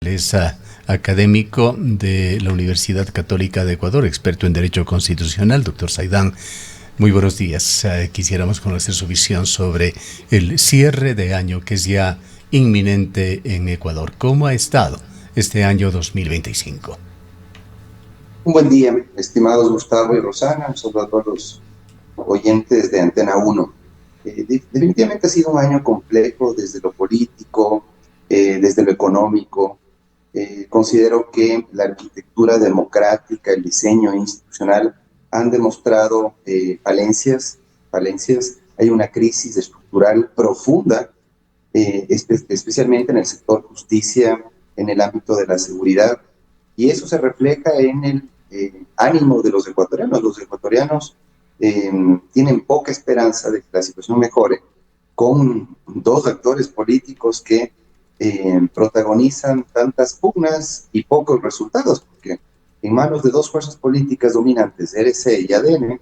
Es académico de la Universidad Católica de Ecuador, experto en Derecho Constitucional. Doctor Saidán, muy buenos días. Quisiéramos conocer su visión sobre el cierre de año que es ya inminente en Ecuador. ¿Cómo ha estado este año 2025? Un buen día, estimados Gustavo y Rosana, un saludo a todos los oyentes de Antena 1. Definitivamente ha sido un año complejo desde lo político, desde lo económico. Considero que la arquitectura democrática, el diseño institucional han demostrado falencias. Hay una crisis estructural profunda, especialmente en el sector justicia, en el ámbito de la seguridad, y eso se refleja en el ánimo de los ecuatorianos. Los ecuatorianos tienen poca esperanza de que la situación mejore con dos actores políticos que protagonizan tantas pugnas y pocos resultados, porque en manos de dos fuerzas políticas dominantes, RC y ADN,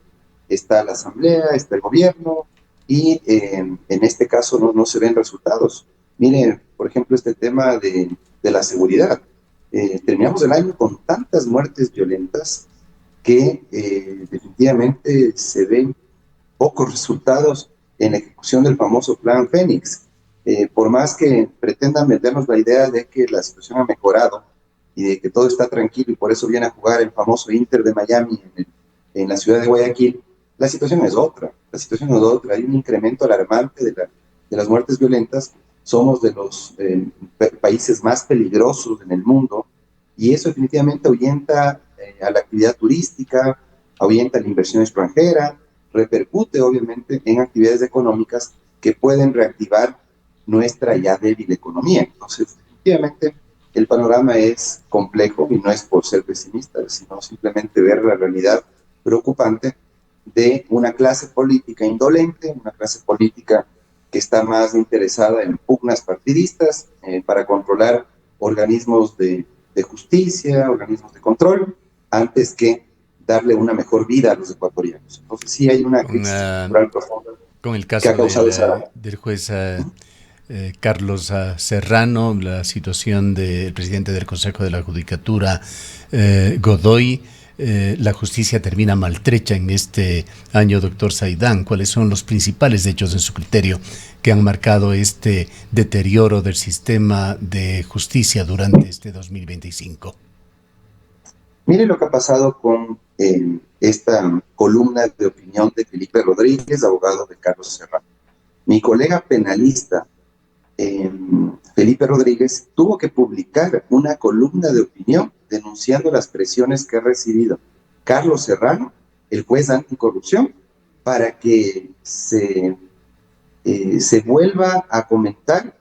está la Asamblea, está el gobierno, y en este caso no se ven resultados. Miren, por ejemplo, este tema de la seguridad. Terminamos el año con tantas muertes violentas que definitivamente se ven pocos resultados en la ejecución del famoso Plan Fénix. Por más que pretendan meternos la idea de que la situación ha mejorado y de que todo está tranquilo y por eso viene a jugar el famoso Inter de Miami en la ciudad de Guayaquil, la situación es otra. La situación es otra. Hay un incremento alarmante de las muertes violentas. Somos de los países más peligrosos en el mundo, y eso definitivamente ahuyenta a la actividad turística, ahuyenta la inversión extranjera, repercute obviamente en actividades económicas que pueden reactivar nuestra ya débil economía. Entonces, definitivamente el panorama es complejo, y no es por ser pesimista, sino simplemente ver la realidad preocupante de una clase política indolente, una clase política que está más interesada en pugnas partidistas para controlar organismos de justicia, organismos de control, antes que darle una mejor vida a los ecuatorianos. Entonces sí hay una Con, crisis estructural profunda con el que ha caso causado esa... del juez Carlos Serrano, la situación del presidente del Consejo de la Judicatura, Godoy, la justicia termina maltrecha en este año, doctor Saidán. ¿Cuáles son los principales hechos en su criterio que han marcado este deterioro del sistema de justicia durante este 2025? Mire lo que ha pasado con esta columna de opinión de Felipe Rodríguez, abogado de Carlos Serrano. Mi colega penalista, Felipe Rodríguez, tuvo que publicar una columna de opinión denunciando las presiones que ha recibido Carlos Serrano, el juez anticorrupción, para que se vuelva a comentar,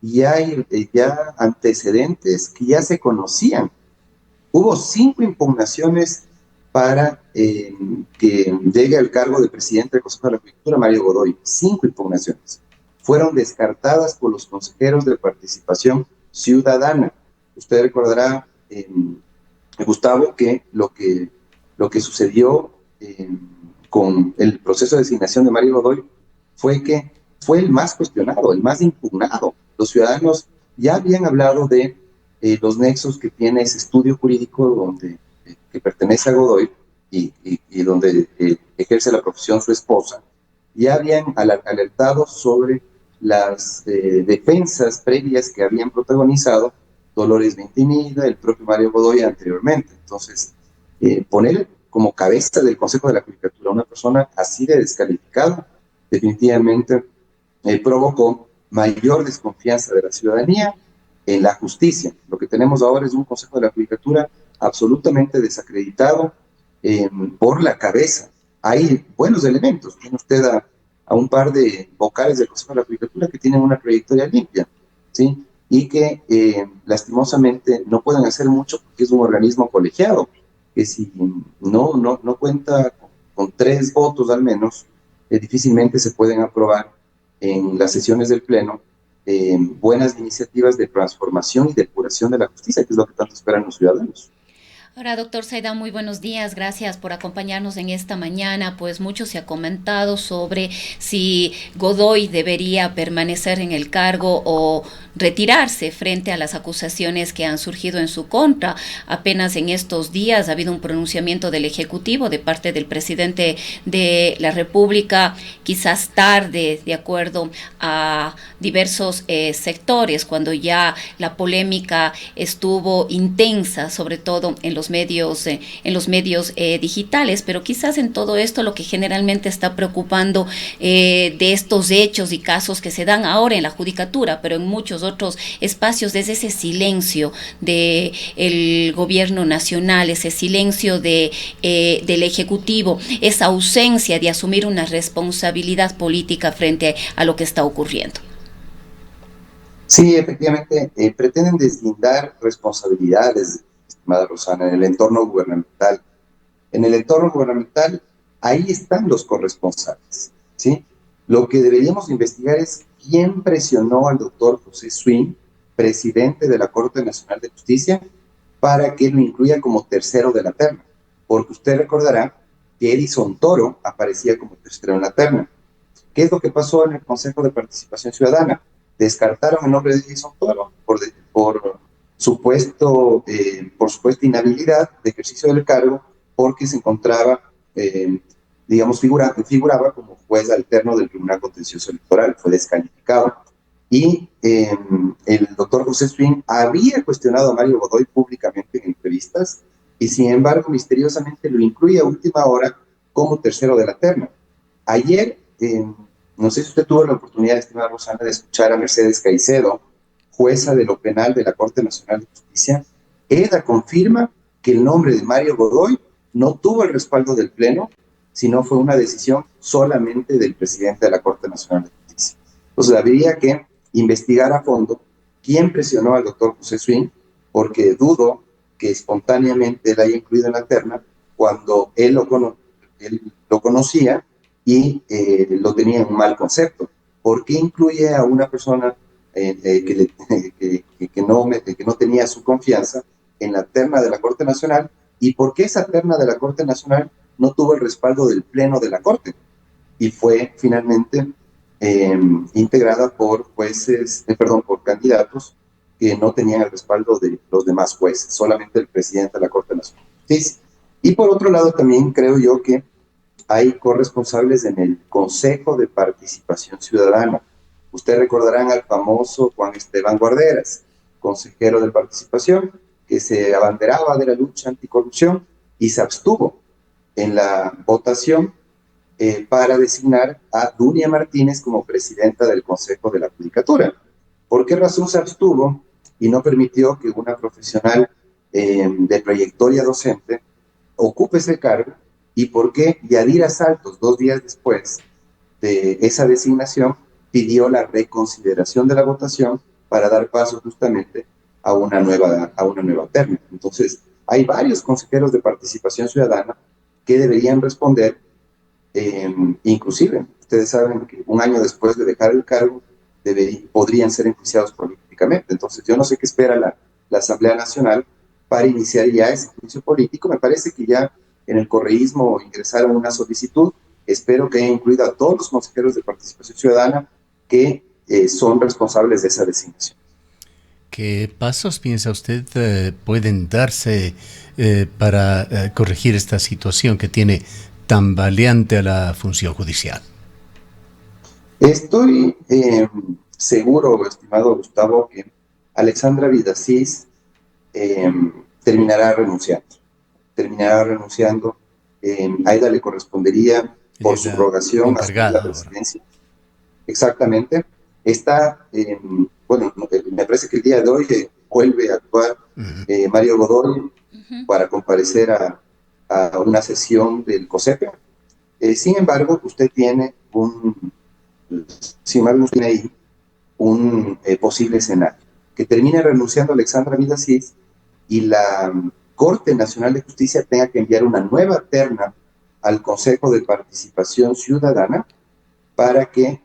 y hay ya antecedentes que ya se conocían. Hubo 5 impugnaciones para que llegue al cargo de presidente del Consejo de la Judicatura Mario Godoy. 5 impugnaciones. Fueron descartadas por los consejeros de participación ciudadana. Usted recordará, Gustavo, que lo que sucedió con el proceso de designación de Mario Godoy fue que fue el más cuestionado, el más impugnado. Los ciudadanos ya habían hablado de los nexos que tiene ese estudio jurídico que pertenece a Godoy, y donde ejerce la profesión su esposa. Ya habían alertado sobre las defensas previas que habían protagonizado Dolores Ventimiglia, el propio Mario Godoy anteriormente. Entonces, poner como cabeza del Consejo de la Judicatura a una persona así de descalificada, definitivamente provocó mayor desconfianza de la ciudadanía en la justicia. Lo que tenemos ahora es un Consejo de la Judicatura absolutamente desacreditado por la cabeza. Hay buenos elementos. Tiene usted a un par de vocales del Consejo de la Judicatura que tienen una trayectoria limpia, ¿sí? Y que lastimosamente no pueden hacer mucho porque es un organismo colegiado, que si no cuenta con 3 votos al menos, difícilmente se pueden aprobar en las sesiones del Pleno buenas iniciativas de transformación y depuración de la justicia, que es lo que tanto esperan los ciudadanos. Hola, doctor Saida, muy buenos días. Gracias por acompañarnos en esta mañana. Pues mucho se ha comentado sobre si Godoy debería permanecer en el cargo o retirarse frente a las acusaciones que han surgido en su contra. Apenas en estos días ha habido un pronunciamiento del Ejecutivo de parte del presidente de la República, quizás tarde, de acuerdo a diversos sectores, cuando ya la polémica estuvo intensa, sobre todo en los medios digitales, pero quizás en todo esto lo que generalmente está preocupando de estos hechos y casos que se dan ahora en la judicatura, pero en muchos otros espacios, es ese silencio del gobierno nacional, ese silencio del Ejecutivo, esa ausencia de asumir una responsabilidad política frente a lo que está ocurriendo. Sí, efectivamente, pretenden deslindar responsabilidades, estimada Rosana, en el entorno gubernamental. En el entorno gubernamental, ahí están los corresponsables, ¿sí? Lo que deberíamos investigar es quién presionó al doctor José Swing, presidente de la Corte Nacional de Justicia, para que lo incluya como tercero de la terna. Porque usted recordará que Edison Toro aparecía como tercero en la terna. ¿Qué es lo que pasó en el Consejo de Participación Ciudadana? Descartaron el nombre de Edison Toro por supuesta inhabilidad de ejercicio del cargo porque se encontraba, digamos, figuraba como juez alterno del Tribunal Contencioso Electoral, fue descalificado. Y el doctor José Swing había cuestionado a Mario Godoy públicamente en entrevistas y sin embargo misteriosamente lo incluye a última hora como tercero de la terna. Ayer, no sé si usted tuvo la oportunidad, estimada Rosana, de escuchar a Mercedes Caicedo, jueza de lo penal de la Corte Nacional de Justicia. Ella confirma que el nombre de Mario Godoy no tuvo el respaldo del Pleno, sino fue una decisión solamente del presidente de la Corte Nacional de Justicia. Entonces, habría que investigar a fondo quién presionó al doctor José Swing, porque dudo que espontáneamente él haya incluido en la terna cuando él lo conocía y lo tenía en un mal concepto. ¿Por qué incluye a una persona que no tenía su confianza en la terna de la Corte Nacional? ¿Y por qué esa terna de la Corte Nacional no tuvo el respaldo del Pleno de la Corte? Y fue finalmente integrada por jueces, por candidatos que no tenían el respaldo de los demás jueces, solamente el presidente de la Corte Nacional de Justicia. Y por otro lado, también creo yo que hay corresponsables en el Consejo de Participación Ciudadana. Usted recordarán al famoso Juan Esteban Guarderas, consejero de participación, que se abanderaba de la lucha anticorrupción y se abstuvo en la votación para designar a Dunia Martínez como presidenta del Consejo de la Judicatura. ¿Por qué razón se abstuvo y no permitió que una profesional de trayectoria docente ocupe ese cargo? ¿Y por qué Yadira Saltos, 2 días después de esa designación, pidió la reconsideración de la votación para dar paso justamente a una nueva terna? Entonces, hay varios consejeros de participación ciudadana que deberían responder, inclusive, ustedes saben que un año después de dejar el cargo, podrían ser enjuiciados políticamente. Entonces, yo no sé qué espera la Asamblea Nacional para iniciar ya ese juicio político. Me parece que ya en el correísmo ingresaron una solicitud. Espero que haya incluido a todos los consejeros de participación ciudadana que son responsables de esa designación. ¿Qué pasos piensa usted pueden darse para corregir esta situación que tiene tambaleante a la función judicial? Estoy seguro, estimado Gustavo, que Alexandra Vidasís eh, terminará renunciando. Terminará renunciando. A ella le correspondería, Ella por es la subrogación, asumir la encargada ahora. presidencia. Exactamente. Está, bueno, me parece que el día de hoy vuelve a actuar Mario Godoy para comparecer a una sesión del COSEPE. Sin embargo, usted tiene tiene ahí un posible escenario, que termine renunciando Alexandra Vidasís y la Corte Nacional de Justicia tenga que enviar una nueva terna al Consejo de Participación Ciudadana para que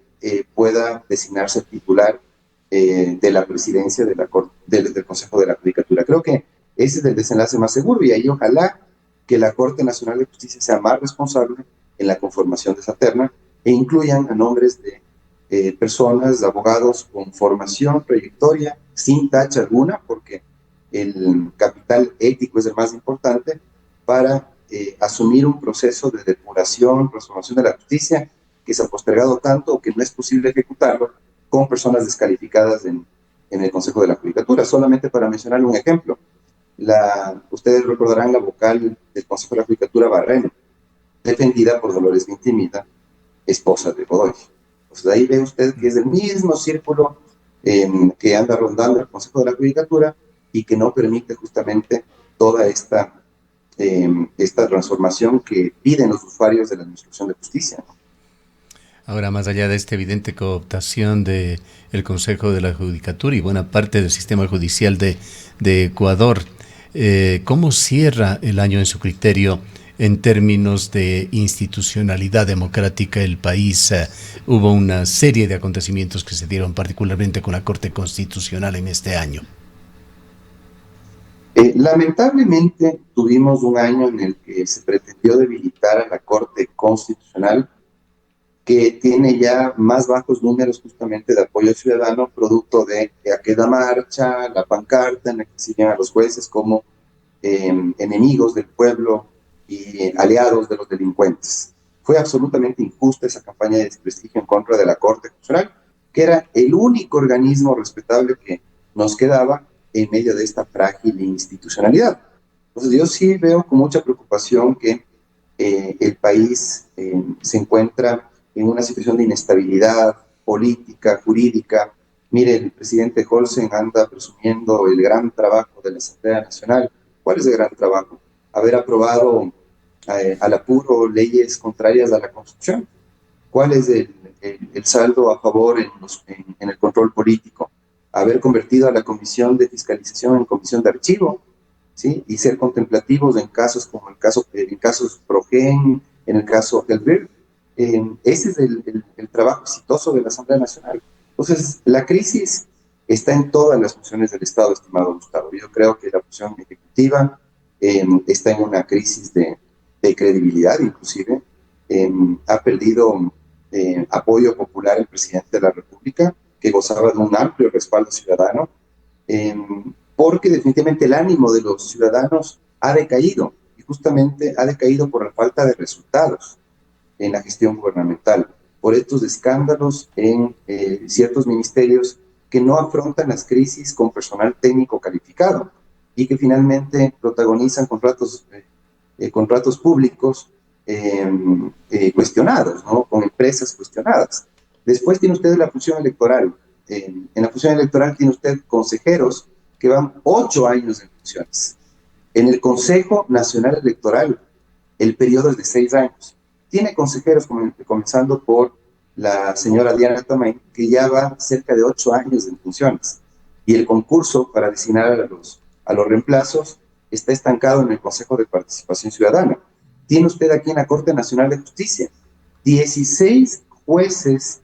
pueda designarse el titular de la presidencia de del Consejo de la Judicatura. Creo que ese es el desenlace más seguro, y ahí ojalá que la Corte Nacional de Justicia sea más responsable en la conformación de esa terna e incluyan a nombres de personas, de abogados con formación, trayectoria, sin tacha alguna, porque el capital ético es el más importante para asumir un proceso de depuración, transformación de la justicia que se ha postergado tanto o que no es posible ejecutarlo con personas descalificadas en el Consejo de la Judicatura. Solamente para mencionar un ejemplo, ustedes recordarán la vocal del Consejo de la Judicatura, Barreno, defendida por Dolores Vintimilla, esposa de Godoy. Pues ahí ve usted que es el mismo círculo que anda rondando el Consejo de la Judicatura y que no permite justamente toda esta transformación que piden los usuarios de la Administración de Justicia, ¿no? Ahora, más allá de esta evidente cooptación del Consejo de la Judicatura y buena parte del sistema judicial de Ecuador, ¿cómo cierra el año en su criterio en términos de institucionalidad democrática el país? Hubo una serie de acontecimientos que se dieron particularmente con la Corte Constitucional en este año. Lamentablemente tuvimos un año en el que se pretendió debilitar a la Corte Constitucional, que tiene ya más bajos números justamente de apoyo ciudadano, producto de aquella marcha, la pancarta en la que exhibían a los jueces como enemigos del pueblo y aliados de los delincuentes. Fue absolutamente injusta esa campaña de desprestigio en contra de la Corte Constitucional, que era el único organismo respetable que nos quedaba en medio de esta frágil institucionalidad. Entonces yo sí veo con mucha preocupación que el país se encuentra en una situación de inestabilidad política, jurídica. Mire, el presidente Holsen anda presumiendo el gran trabajo de la Asamblea Nacional. ¿Cuál es el gran trabajo? Haber aprobado al apuro leyes contrarias a la Constitución. ¿Cuál es el saldo a favor en el control político? Haber convertido a la Comisión de Fiscalización en Comisión de Archivo, ¿sí? Y ser contemplativos en casos como en casos Progen, en el caso Helberg. Ese es el trabajo exitoso de la Asamblea Nacional. Entonces, la crisis está en todas las funciones del Estado, estimado Gustavo. Yo creo que la función ejecutiva está en una crisis de credibilidad, inclusive. Ha perdido apoyo popular el presidente de la República, que gozaba de un amplio respaldo ciudadano, porque definitivamente el ánimo de los ciudadanos ha decaído, y justamente ha decaído por la falta de resultados en la gestión gubernamental, por estos escándalos en ciertos ministerios que no afrontan las crisis con personal técnico calificado y que finalmente protagonizan contratos públicos cuestionados, ¿no? Con empresas cuestionadas. Después tiene usted la función electoral. En la función electoral tiene usted consejeros que van 8 años en funciones. En el Consejo Nacional Electoral, el periodo es de 6 años. Tiene consejeros, comenzando por la señora Diana Tamay, que ya va cerca de 8 años en funciones. Y el concurso para designar a los reemplazos está estancado en el Consejo de Participación Ciudadana. Tiene usted aquí en la Corte Nacional de Justicia 16 jueces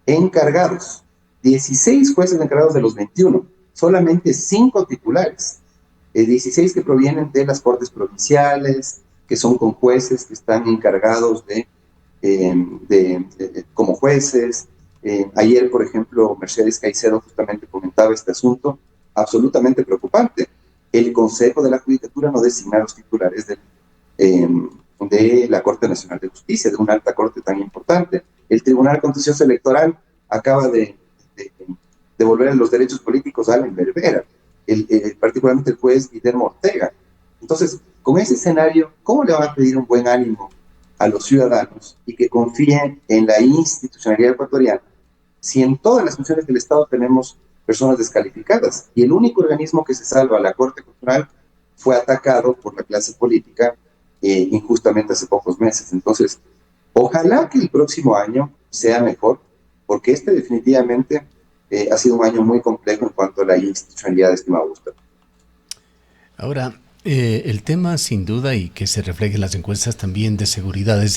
encargados, 16 jueces encargados de los 21, solamente 5 titulares, 16 que provienen de las cortes provinciales, que son con jueces que están encargados como jueces. Ayer, por ejemplo, Mercedes Caicedo justamente comentaba este asunto, absolutamente preocupante. El Consejo de la Judicatura no designa a los titulares de la Corte Nacional de Justicia, de una alta corte tan importante. El Tribunal Contencioso Electoral acaba de devolver los derechos políticos a Allen Berbera, particularmente el juez Guillermo Ortega. Entonces, con ese escenario, ¿cómo le van a pedir un buen ánimo a los ciudadanos y que confíen en la institucionalidad ecuatoriana si en todas las funciones del Estado tenemos personas descalificadas? Y el único organismo que se salva, la Corte Constitucional, fue atacado por la clase política injustamente hace pocos meses. Entonces, ojalá que el próximo año sea mejor, porque definitivamente ha sido un año muy complejo en cuanto a la institucionalidad, estimado Gustavo. Ahora, el tema sin duda, y que se refleja en las encuestas también, de seguridad es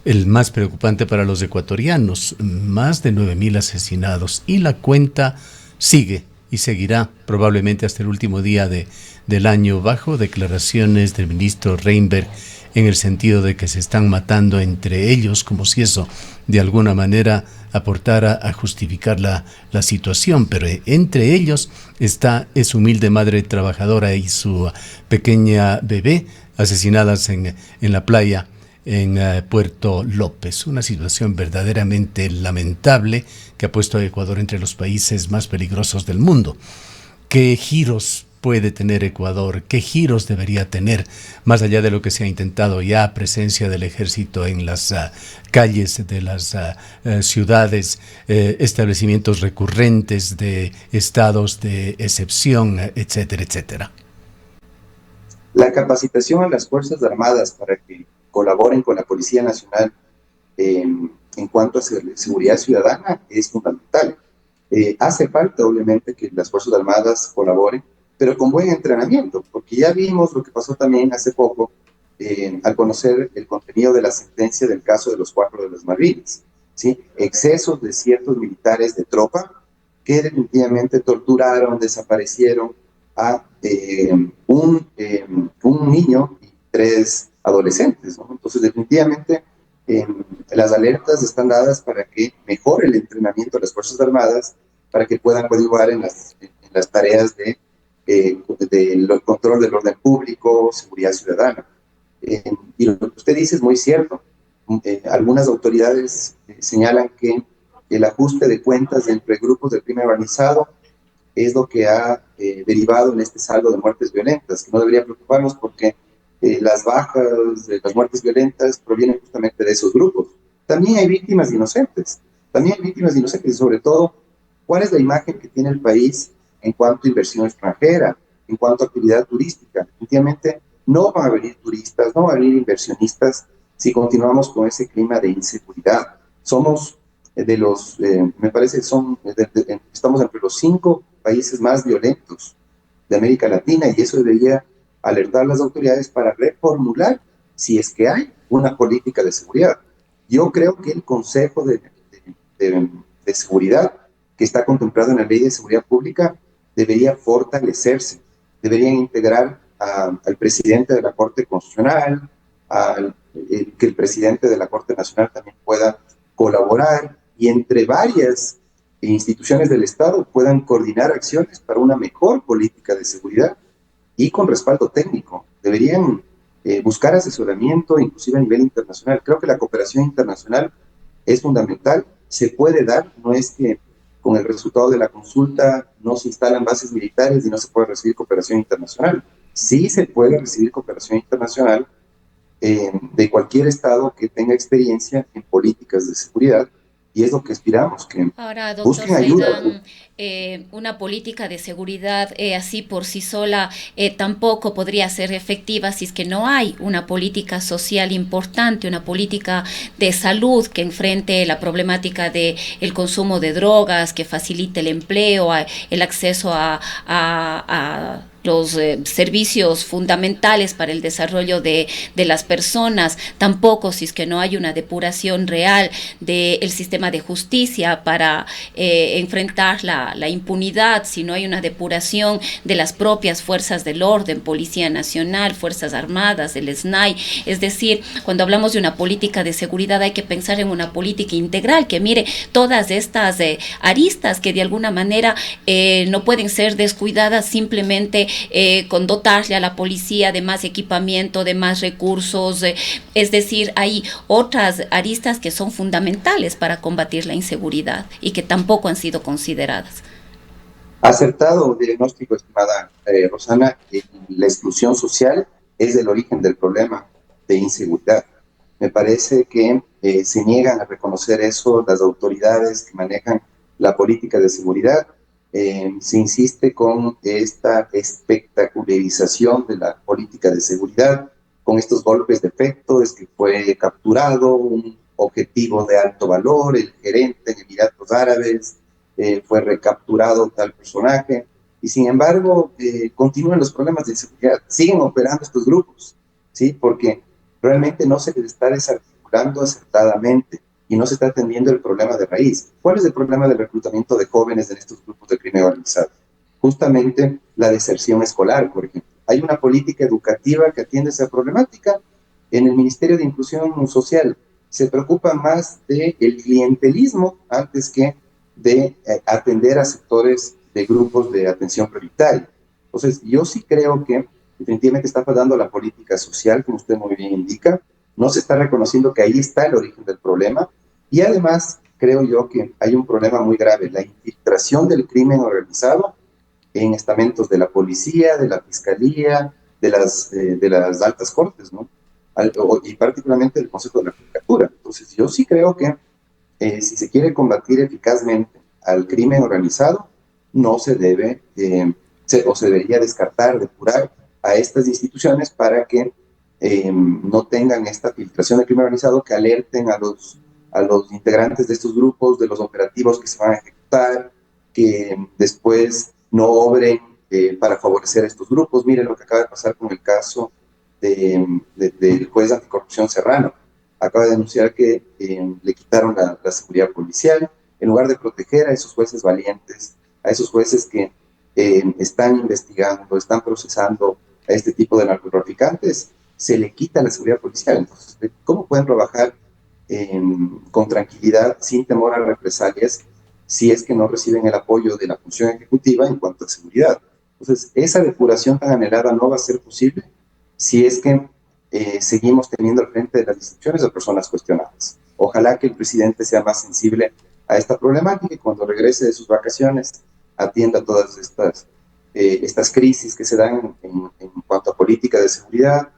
el más preocupante para los ecuatorianos. Más de 9.000 asesinados y la cuenta sigue y seguirá probablemente hasta el último día del año, bajo declaraciones del ministro Reinberg, en el sentido de que se están matando entre ellos, como si eso de alguna manera aportara a justificar la situación, pero entre ellos está esa humilde madre trabajadora y su pequeña bebé asesinadas en la playa en Puerto López. Una situación verdaderamente lamentable que ha puesto a Ecuador entre los países más peligrosos del mundo. ¿Qué giros puede tener Ecuador? ¿Qué giros debería tener, más allá de lo que se ha intentado ya, presencia del ejército en las calles de las ciudades, establecimientos recurrentes de estados de excepción, etcétera, etcétera? La capacitación a las Fuerzas Armadas para que colaboren con la Policía Nacional en cuanto a seguridad ciudadana es fundamental. Hace falta, obviamente, que las Fuerzas Armadas colaboren, pero con buen entrenamiento, porque ya vimos lo que pasó también hace poco al conocer el contenido de la sentencia del caso de los 4 de las Malvinas, ¿sí? Excesos de ciertos militares de tropa que definitivamente torturaron, desaparecieron a un niño y 3 adolescentes, ¿no? Entonces, definitivamente, las alertas están dadas para que mejore el entrenamiento de las Fuerzas Armadas, para que puedan coadyuvar en las tareas de control del orden público, seguridad ciudadana. Y lo que usted dice es muy cierto. Algunas autoridades señalan que el ajuste de cuentas entre grupos del crimen organizado es lo que ha derivado en este saldo de muertes violentas, que no debería preocuparnos porque las bajas de las muertes violentas provienen justamente de esos grupos. También hay víctimas inocentes, y sobre todo, ¿cuál es la imagen que tiene el país en cuanto a inversión extranjera, en cuanto a actividad turística? Definitivamente no van a venir turistas, no van a venir inversionistas si continuamos con ese clima de inseguridad. Somos me parece que estamos entre los 5 países más violentos de América Latina, y eso debería alertar a las autoridades para reformular, si es que hay una política de seguridad. Yo creo que el Consejo de Seguridad, que está contemplado en la Ley de Seguridad Pública, debería fortalecerse, deberían integrar al presidente de la Corte Constitucional, que el presidente de la Corte Nacional también pueda colaborar, y entre varias instituciones del Estado puedan coordinar acciones para una mejor política de seguridad y con respaldo técnico. Deberían buscar asesoramiento, inclusive a nivel internacional. Creo que la cooperación internacional es fundamental, se puede dar, no es que con el resultado de la consulta no se instalan bases militares y no se puede recibir cooperación internacional. Sí se puede recibir cooperación internacional de cualquier estado que tenga experiencia en políticas de seguridad, y es lo que aspiramos, que ahora, doctor busquen ayuda. Zaidan, una política de seguridad así por sí sola tampoco podría ser efectiva si es que no hay una política social importante, una política de salud que enfrente la problemática del consumo de drogas, que facilite el empleo, el acceso a los servicios fundamentales para el desarrollo de las personas. Tampoco si es que no hay una depuración real del sistema de justicia para enfrentar la impunidad, si no hay una depuración de las propias fuerzas del orden, Policía Nacional, Fuerzas Armadas, el SNAI. Es decir, cuando hablamos de una política de seguridad hay que pensar en una política integral que mire todas estas aristas que de alguna manera no pueden ser descuidadas simplemente con dotarle a la policía de más equipamiento, de más recursos. Es decir, hay otras aristas que son fundamentales para combatir la inseguridad y que tampoco han sido consideradas. Acertado diagnóstico, estimada Rosana. La exclusión social es el origen del problema de inseguridad. Me parece que se niegan a reconocer eso las autoridades que manejan la política de seguridad. Se insiste con esta espectacularización de la política de seguridad, con estos golpes de efecto, es que fue capturado un objetivo de alto valor, el gerente en Emiratos Árabes, fue recapturado tal personaje, y sin embargo continúan los problemas de inseguridad, siguen operando estos grupos, ¿sí? Porque realmente no se les está desarticulando acertadamente y no se está atendiendo el problema de raíz. ¿Cuál es el problema del reclutamiento de jóvenes en estos grupos de crimen organizado? justamente la deserción escolar, por ejemplo. Hay una política educativa que atiende esa problemática. En el Ministerio de Inclusión Social se preocupa más del clientelismo antes que de atender a sectores de grupos de atención prioritaria. Entonces, yo sí creo que definitivamente está faltando la política social, como usted muy bien indica, no se está reconociendo que ahí está el origen del problema, y además creo yo que hay un problema muy grave, la infiltración del crimen organizado en estamentos de la policía, de la fiscalía, de las altas cortes, ¿no? Y particularmente del Consejo de la Judicatura. Entonces, yo sí creo que si se quiere combatir eficazmente al crimen organizado, no se debe, o se debería descartar, depurar a estas instituciones para que no tengan esta filtración del crimen organizado, que alerten a los integrantes de estos grupos de los operativos que se van a ejecutar, que después no obren para favorecer a estos grupos. Miren lo que acaba de pasar con el caso del juez anticorrupción Serrano. Acaba de denunciar que le quitaron la seguridad policial, en lugar de proteger a esos jueces valientes, a esos jueces que están investigando, están procesando a este tipo de narcotraficantes, se le quita la seguridad policial. Entonces, ¿cómo pueden trabajar con tranquilidad, sin temor a represalias, si es que no reciben el apoyo de la función ejecutiva en cuanto a seguridad? Entonces, esa depuración tan anhelada no va a ser posible si es que seguimos teniendo al frente de las instituciones a personas cuestionadas. Ojalá que el presidente sea más sensible a esta problemática y cuando regrese de sus vacaciones atienda todas estas crisis que se dan en cuanto a política de seguridad,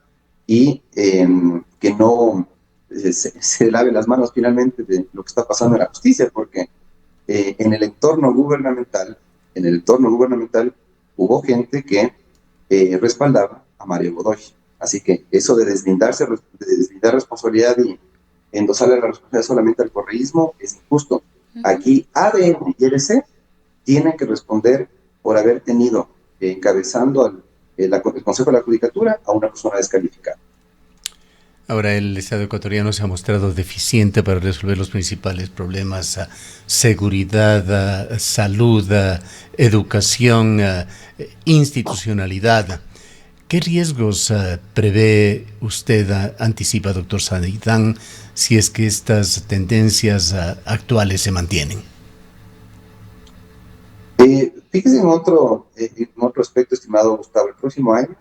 y que no se lave las manos finalmente de lo que está pasando en la justicia, porque en el entorno gubernamental, hubo gente que respaldaba a Mario Godoy. Así que eso de deslindar responsabilidad y endosarle la responsabilidad solamente al correísmo es injusto. Aquí ADN y ERC tienen que responder por haber tenido encabezando el Consejo de la Judicatura a una persona descalificada. Ahora, el Estado ecuatoriano se ha mostrado deficiente para resolver los principales problemas: seguridad, salud, educación, institucionalidad. ¿Qué riesgos prevé usted, anticipa, doctor Saidán, si es que estas tendencias actuales se mantienen? Fíjese en otro aspecto, estimado Gustavo. El próximo año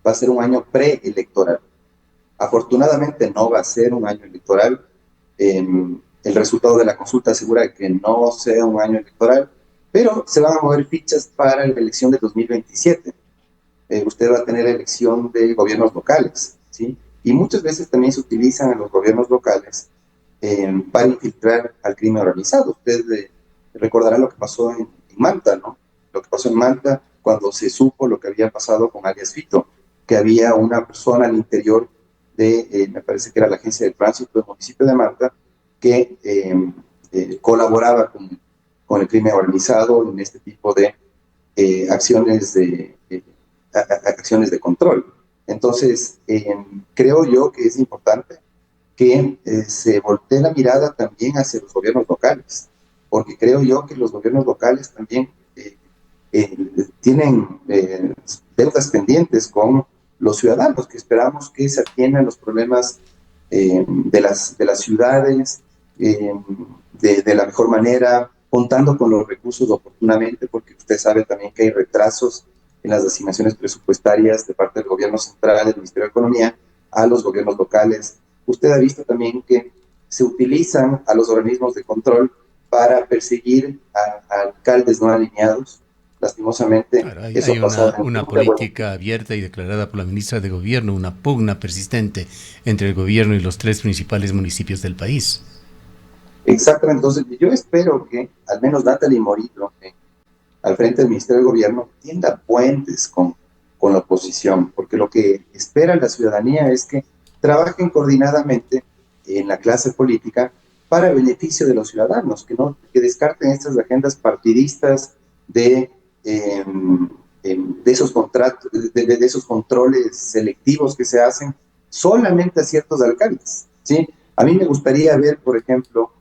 va a ser un año preelectoral. Afortunadamente no va a ser un año electoral. El resultado de la consulta asegura que no sea un año electoral, pero se van a mover fichas para la elección de 2027. Usted va a tener elección de gobiernos locales, ¿sí? Y muchas veces también se utilizan a los gobiernos locales para infiltrar al crimen organizado. Usted recordará lo que pasó en Manta, ¿no? Lo que pasó en Manta cuando se supo lo que había pasado con alias Fito, que había una persona al interior de, me parece que era la agencia de tránsito del municipio de Manta, que colaboraba con el crimen organizado en este tipo de acciones de control. Entonces, creo yo que es importante que se voltee la mirada también hacia los gobiernos locales, porque creo yo que los gobiernos locales también tienen deudas pendientes con los ciudadanos, que esperamos que se atiendan los problemas de las ciudades de la mejor manera, contando con los recursos oportunamente, porque usted sabe también que hay retrasos en las asignaciones presupuestarias de parte del gobierno central, del Ministerio de Economía, a los gobiernos locales. Usted ha visto también que se utilizan a los organismos de control para perseguir a alcaldes no alineados. Lastimosamente, claro, eso ha pasado. Una política abierta y declarada por la ministra de Gobierno, una pugna persistente entre el gobierno y los 3 principales municipios del país. Exactamente. Entonces, yo espero que al menos Natalie Morillo, al frente del Ministerio de Gobierno, tienda puentes con la oposición, porque lo que espera la ciudadanía es que trabajen coordinadamente en la clase política para beneficio de los ciudadanos, que descarten estas agendas partidistas de esos contratos, de esos controles selectivos que se hacen solamente a ciertos alcaldes, ¿sí? A mí me gustaría ver, por ejemplo,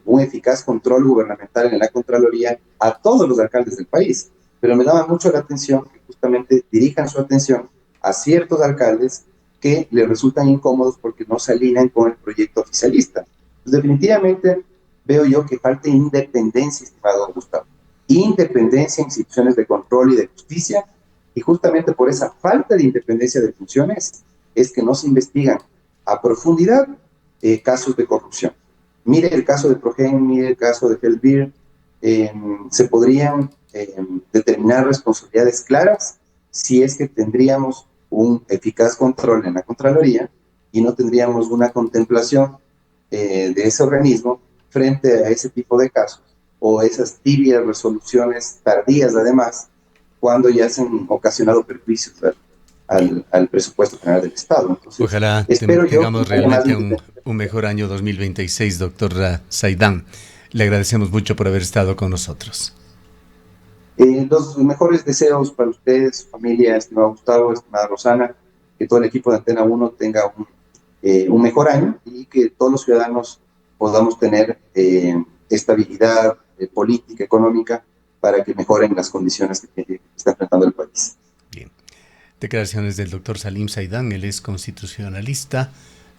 un eficaz control gubernamental en la Contraloría a todos los alcaldes del país, pero me llama mucho la atención que justamente dirijan su atención a ciertos alcaldes que le resultan incómodos porque no se alinean con el proyecto oficialista. Pues definitivamente veo yo que falta independencia, estimado Gustavo, independencia en instituciones de control y de justicia, y justamente por esa falta de independencia de funciones es que no se investigan a profundidad casos de corrupción. Mire el caso de Progen, mire el caso de Helbir, se podrían determinar responsabilidades claras si es que tendríamos un eficaz control en la Contraloría y no tendríamos una contemplación de ese organismo frente a ese tipo de casos o esas tibias resoluciones tardías además cuando ya se han ocasionado perjuicios al presupuesto general del Estado. Entonces, Ojalá espero tengamos yo realmente un mejor año 2026, doctor Saidán. Le agradecemos mucho por haber estado con nosotros. Los mejores deseos para ustedes, su familia, estimado Gustavo, estimada Rosana, que todo el equipo de Antena 1 tenga un mejor año y que todos los ciudadanos podamos tener estabilidad política, económica, para que mejoren las condiciones que está enfrentando el país. Bien. Declaraciones del doctor Salim Saidán, él es constitucionalista,